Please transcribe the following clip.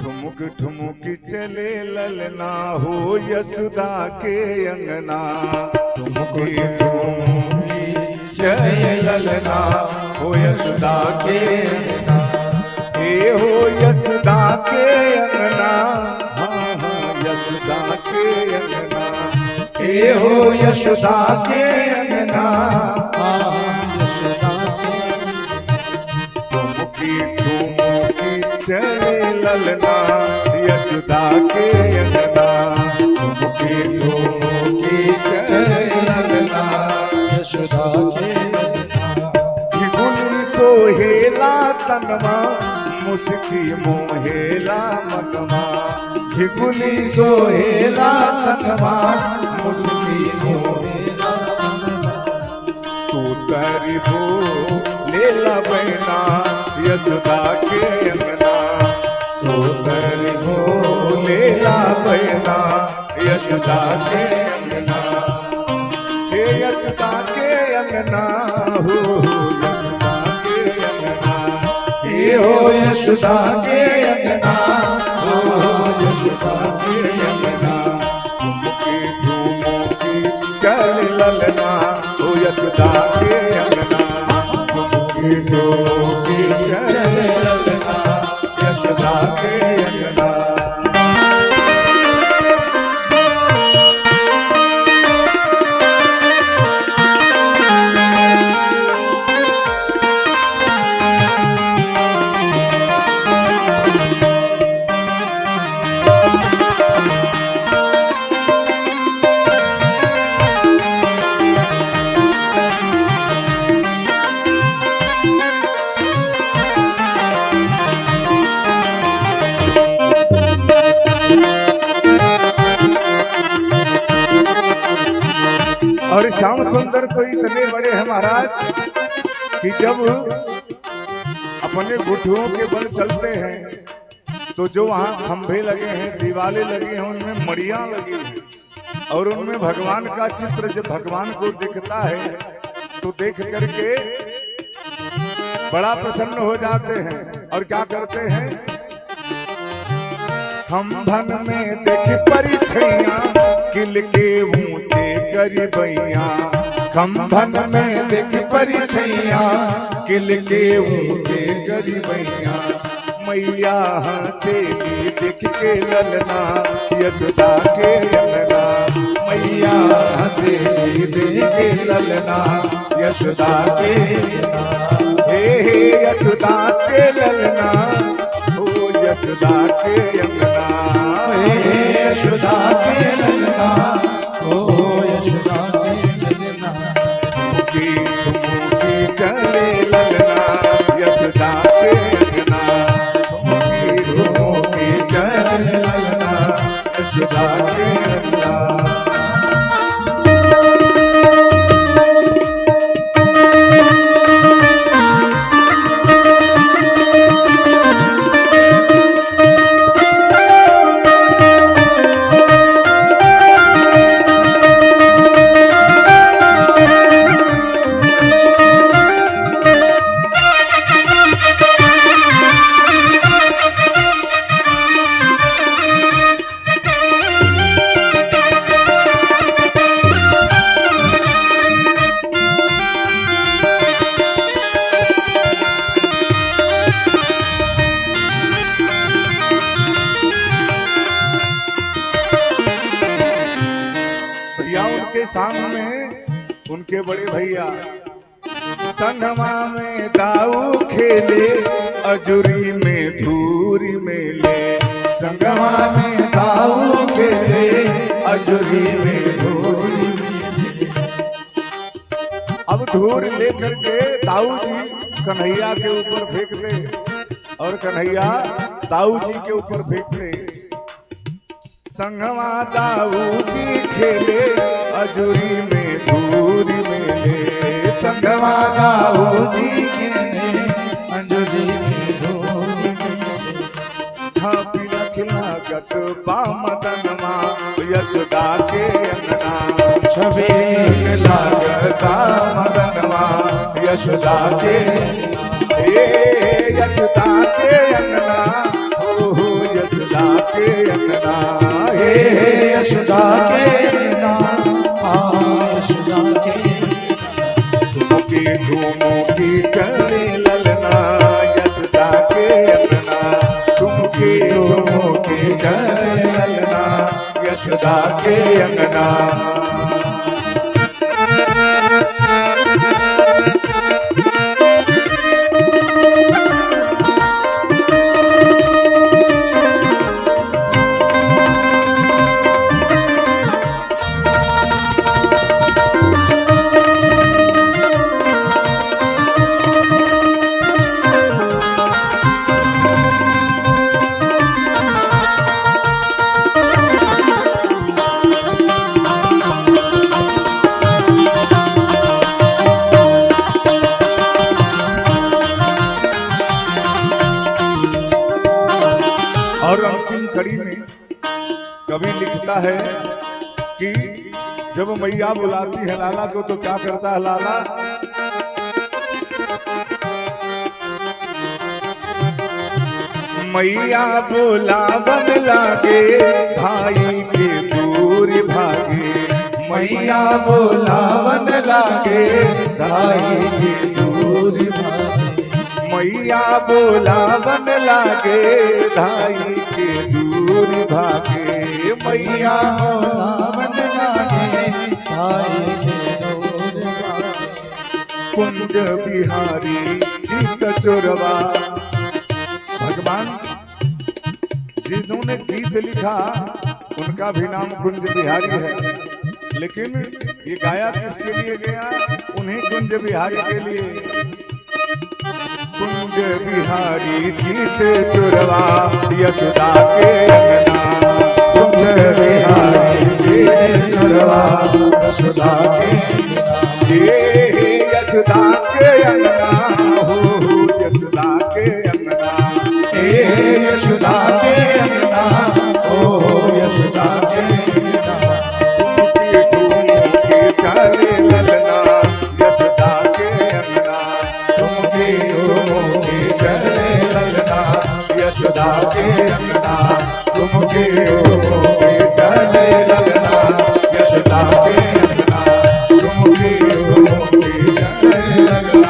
ठुमुक ठुमुक चले ललना हो यशोदा के अंगना। ठुमुक ठुमुक चले ललना हो यशोदा के अंगना। ए हो यशोदा के अंगना, हाँ हाँ यशोदा के अंगना। ए हो यशोदा के अंगना, हाँ यशोदा के। ठुमुकी ठुमुकी चले ललना यशोदा के अंगना। ठुमुकी ठुमुकी चले ललना यशोदा के अंगना। झिगुनी सोहेला तनमा, मुस्की मोहेला मनवा। झिगुनी सोहेला तनमा, मुस्की मोहेला मनवा। तू तरी भो लेला बहना यशोदा के अंगना। तू तरी भो लेला बहना यशोदा के अंगना। हे यशोदा के अंगना हो यशोदा के अंगना। हे हो यशोदा के अंगना, हो यशोदा के अंगना। ठुमुकी ठुमुकी चल ललना हो यशोदा के अंगना। ठुमुकी ठुमुकी चल ललना यशोदा के अंगना। और श्याम सुंदर तो इतने बड़े हैं महाराज कि जब अपने घुटुओं के बल चलते हैं तो जो वहाँ खंभे लगे हैं, दीवारें लगी हैं, उनमें मड़ियां लगी हैं और उनमें भगवान का चित्र जब भगवान को दिखता है तो देख करके बड़ा प्रसन्न हो जाते हैं। और क्या करते हैं, खंभन में देख परिछैया किल के ऊंचे करी बैया। खंभन में देख परिछैया किल के ऊंचे करी बैया। मैया हंसे देख के ललना यशोदा के अंगना। मैया हंसे देख के ललना यशोदा के। हे यशोदा के ललना हो यशोदा के अंगना। हे यशोदा के ललना हो यशोदा के ललना। ठुमुकी ठुमुकी चले ललना यशोदा के अंगना। ठुमुकी ठुमुकी चले ललना यशोदा के अंगना। उनके सामने उनके बड़े भैया संगमा में दाऊ खेले, अजुरी में धूरी मेले। संगमा में दाऊ खेले, अजुरी में धूरी मेले। अब धूर लेकर के दाऊ जी कन्हैया के ऊपर फेंकते और कन्हैया दाऊ जी के ऊपर फेंकते। संगमा दाऊ जी खेले, अजुरी में धूरी मेले। संगमा दाऊ जी खेले, अजुरी में धूरी मेले। छापी रखना गत पामदनमा यशोदा के अंगना। छवि लागता मदनमा यशोदा के। यशोदा के अंगना हो यशोदा अंगना, हे यशोदा के अंगना, यशोदा के ठुमकी ठुमकी चले ललना, यशोदा के अंगना, ठुमकी ठुमकी चले ललना, यशोदा के अंगना। और अंतिम कड़ी में कवि लिखता है कि जब मैया बुलाती है लाला को तो क्या करता है लाला, मैया बुलावन लागे भाई के दूर भागे, मैया बुलावन लागे भाई के दूर भागे, मैया बुलावन लागे धाई के दूर भागे, मैया बुलावन लागे भाई के दूर भागे। कुंज बिहारी चित चोरवा, भगवान जिन्होंने गीत लिखा उनका भी नाम कुंज बिहारी है, लेकिन ये गाया किसके लिए गया, उन्हीं कुंज बिहारी के लिए। कुंज बिहारी जीत चुरवा यशोदा के अंगना, कुंज बिहारी जीत चुरवा यशोदा के अंगना, ये यशोदा के अंगना हो यशोदा के अंगना, हे यशोदा के अंगना, ओ यशोदा के अंगना। ठुमकी चले ललना यशोदा के अंगना, ठुमकी ठुमकी चले ललना यशोदा के अंगना, ठुमकी ठुमकी चले ललना यशोदा के अंगना, ठुमकी ठुमकी चले ललना